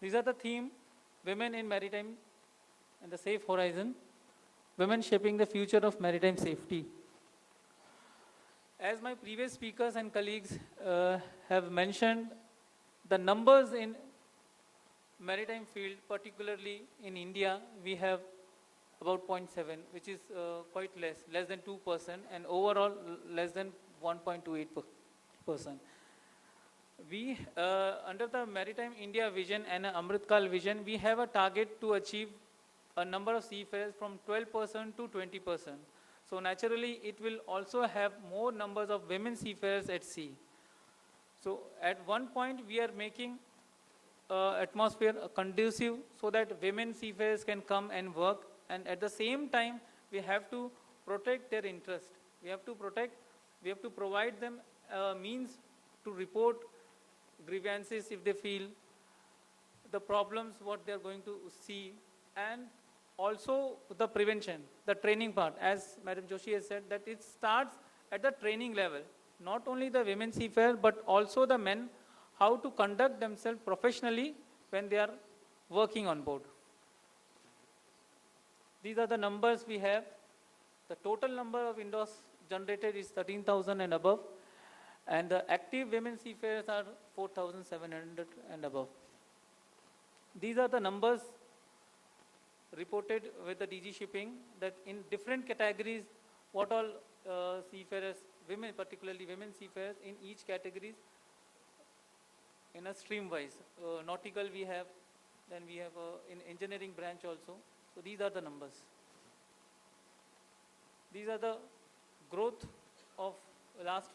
These are the theme, Women in Maritime and the Safe Horizon, Women Shaping the Future of Maritime Safety. As my previous speakers and colleagues have mentioned, the numbers in maritime field, particularly in India, we have about 0.7, which is quite less than 2%, and overall less than 1.28%. We, under the Maritime India vision and Amritkal vision, we have a target to achieve a number of seafarers from 12% to 20%. So naturally, it will also have more numbers of women seafarers at sea. So at one point, we are making atmosphere conducive so that women seafarers can come and work, and at the same time, we have to protect their interest. We have to provide them means to report grievances if they feel, the problems what they are going to see, and also the prevention, the training part. As Madam Joshi has said, that it starts at the training level. Not only the women seafarers, but also the men, how to conduct themselves professionally when they are working on board. These are the numbers we have. The total number of indoors generated is 13,000 and above, and the active women seafarers are 4,700 and above. These are the numbers reported with the DG Shipping, that in different categories, what all seafarers, women, particularly women seafarers, in each categories, in a stream wise. Nautical we have, then we have in engineering branch also. So these are the numbers. These are the growth of last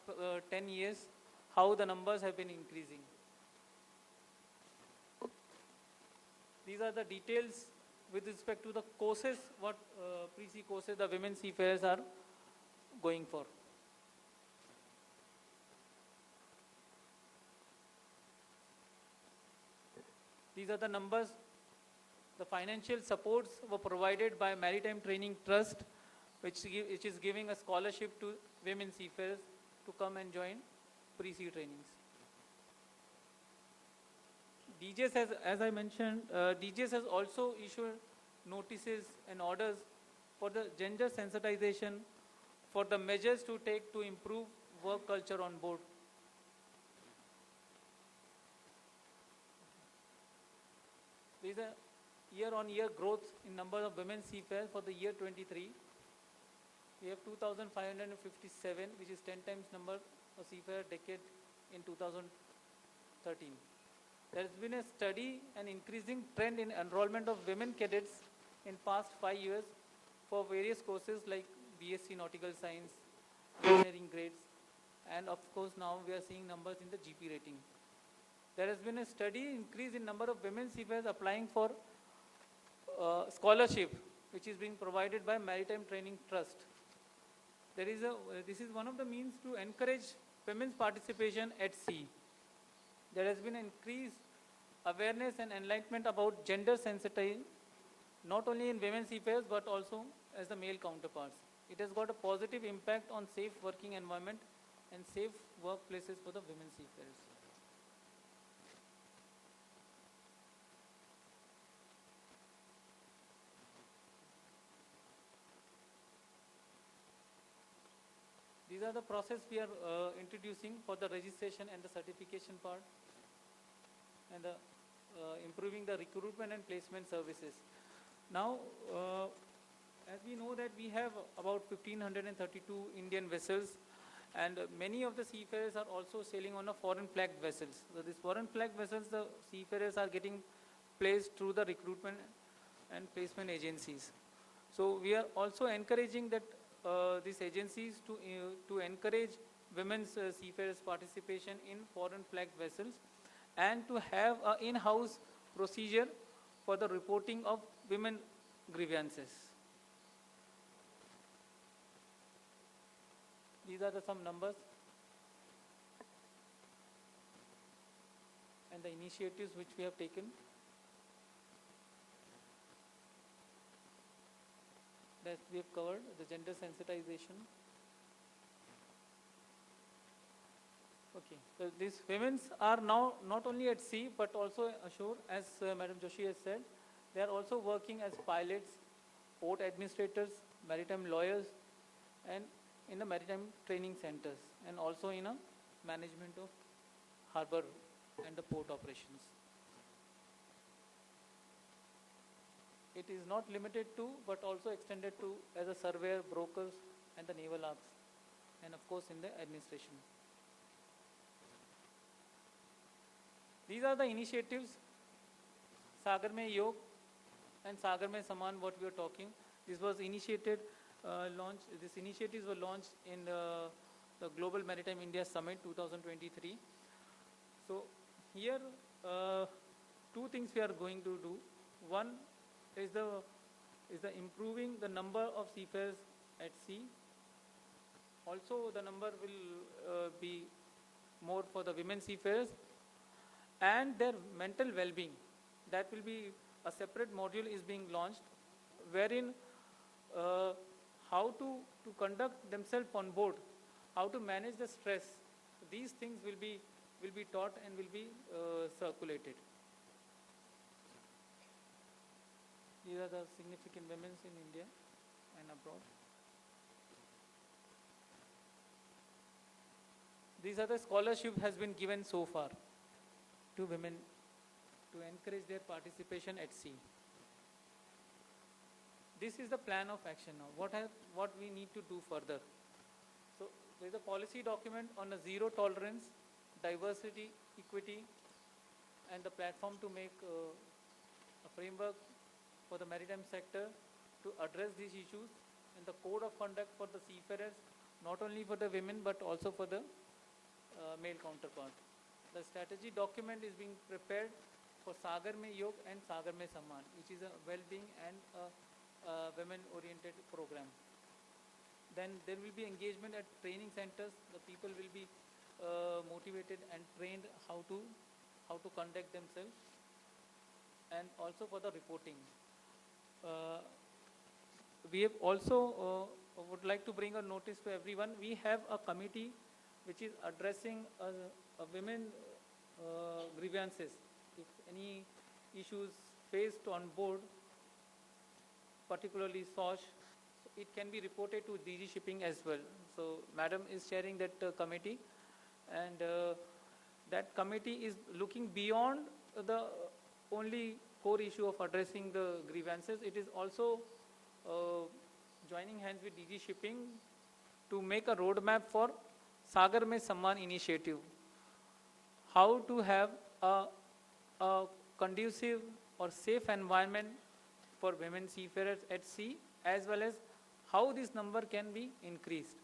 10 years, how the numbers have been increasing. These are the details with respect to the courses, what pre-sea courses the women seafarers are going for. These are the numbers. The financial supports were provided by Maritime Training Trust, which is giving a scholarship to women seafarers to come and join pre-sea trainings. DGS has, as I mentioned, DGS has also issued notices and orders for the gender sensitization, for the measures to take to improve work culture on board. There is a year-on-year growth in number of women seafarers for the year 23. We have 2,557, which is 10 times number of seafarer decade in 2013. There has been a steady and increasing trend in enrollment of women cadets in past 5 years for various courses like BSc Nautical Science, engineering grades, and of course now we are seeing numbers in the GP rating. There has been a steady increase in number of women seafarers applying for scholarship, which is being provided by Maritime Training Trust. This is one of the means to encourage women's participation at sea. There has been increased awareness and enlightenment about gender sensitivity, not only in women seafarers but also as the male counterparts. It has got a positive impact on safe working environment and safe workplaces for the women seafarers. These are the process we are introducing for the registration and the certification part, and the, improving the recruitment and placement services. Now, as we know that we have about 1,532 Indian vessels, and many of the seafarers are also sailing on a foreign flagged vessels. So these foreign flagged vessels, the seafarers are getting placed through the recruitment and placement agencies. So we are also encouraging that these agencies to encourage women's seafarers participation in foreign flagged vessels, and to have an in-house procedure for the reporting of women grievances. These are some numbers and the initiatives which we have taken. That we have covered, the gender sensitization. Okay, so these women are now not only at sea but also ashore, as Madam Joshi has said. They are also working as pilots, port administrators, maritime lawyers, and in the maritime training centers, and also in a management of harbor and the port operations. It is not limited to, but also extended to as a surveyor, brokers, and the naval arcs, and of course in the administration. These are the initiatives, Sagar Mein Yog and Sagar Mein Saman, what we are talking. This was initiated, these initiatives were launched in the Global Maritime India Summit 2023. So here, two things we are going to do. One is the improving the number of seafarers at sea. Also, the number will be more for the women seafarers, and their mental well-being. That will be a separate module is being launched, wherein how to conduct themselves on board, how to manage the stress. These things will be taught and will be circulated. These are the significant women in India and abroad. These are the scholarship has been given so far to women to encourage their participation at sea. This is the plan of action now. What we need to do further. So there is a policy document on a zero tolerance, diversity, equity, and the platform to make a framework for the maritime sector to address these issues, and the code of conduct for the seafarers, not only for the women but also for the male counterpart. The strategy document is being prepared for Sagar Mein Yog and Sagar Mein Samman, which is a well-being and a women-oriented program. Then there will be engagement at training centers. The people will be motivated and trained how to conduct themselves, and also for the reporting. We have also would like to bring a notice to everyone. We have a committee which is addressing women grievances. If any issues faced on board, particularly SOSH, so it can be reported to DG Shipping as well. So Madam is chairing that committee, and that committee is looking beyond the only core issue of addressing the grievances. It is also joining hands with DG Shipping to make a roadmap for Sagar Mein Samman initiative. How to have a conducive or safe environment for women seafarers at sea, as well as how this number can be increased.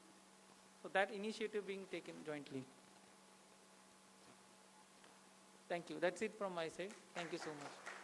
So that initiative being taken jointly. Thank you. That's it from my side. Thank you so much.